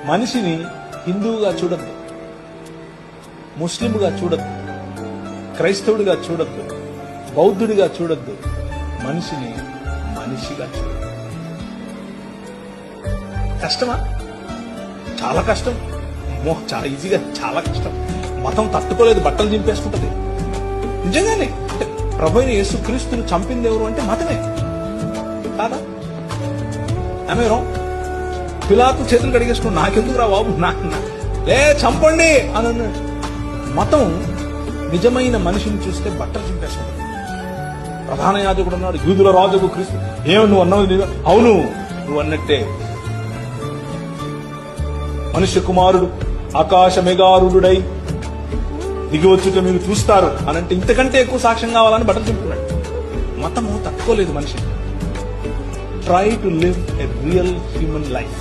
మనిషిని హిందువుగా చూడద్దు, ముస్లింగా చూడద్దు, క్రైస్తవుడిగా చూడద్దు, బౌద్ధుడిగా చూడద్దు. మనిషిని మనిషిగా చూడద్దు. కష్టమా? చాలా కష్టం. చాలా ఈజీగా, చాలా కష్టం. మతం తట్టుకోలేదు, బట్టలు చింపేసుకుంటది. నిజంగానే అంటే ప్రభువైన యేసుక్రీస్తును చంపింది ఎవరు అంటే మతమే కాదా? ఏమేరో పిలాతు చేతులు కడిగేసుకుని నాకెందుకు రా బాబు, లే చంపండి అని అన్నాడు. మతం నిజమైన మనిషిని చూస్తే బట్టలు చింపేసుకుంటాడు. ప్రధాన యాజకుడు అన్నాడు, యూదుల రాజుకు క్రీస్తు. ఏమో నువ్వు అన్నది? అవును, నువ్వు అన్నట్టే. మనుష్య కుమారుడు ఆకాశ మేఘారుడై దిగివచ్చుట మీరు చూస్తారు అనంటే ఇంతకంటే ఎక్కువ సాక్ష్యం కావాలని బట్టలు చింపుకున్నాడు. మతము తట్టుకోలేదు మనిషిని. Try to live a real human life.